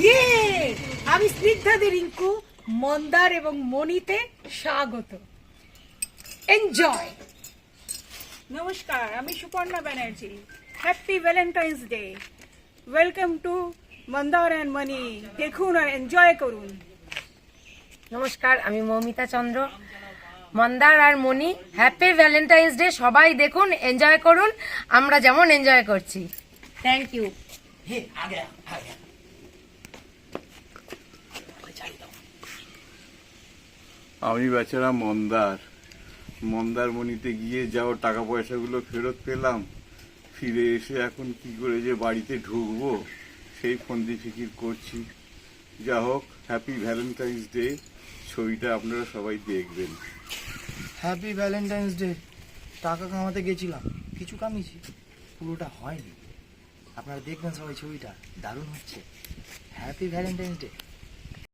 ইয়ে, আমি স্নিগ্ধাদি রিঙ্কু মন্দার এবং মণিতে স্বাগত। এনজয়। নমস্কার, আমি Suparna Banerjee. Happy Valentine's Day. Welcome to Mandar and Mani. দেখুন আর এনজয় করুন। নমস্কার, আমি মৌমিতা চন্দ্র। মন্দার আর মণি, হ্যাপি ভ্যালেন্টাইন্স ডে। সবাই দেখুন, এনজয় করুন, আমরা যেমন এনজয় করছি। Thank you. আমি বেচারা মন্দারমণিতে গিয়ে যাও টাকা পয়সাগুলো ফেরত পেলাম, ফিরে এসে এখন কি করে যে বাড়িতে ঢুকবো সেই ফন্দি ফিকির করছি। যা হোক, হ্যাপি ভ্যালেন্টাইন্স ডে। ছবিটা আপনারা সবাই দেখবেন। Happy Valentine's day. টাকা কামাতে গেছিলাম, কিছু কামিয়েছি, পুরোটা হয়নি। আপনারা দেখবেন সবাই, ছবিটা দারুণ হচ্ছে। Happy Valentine's day.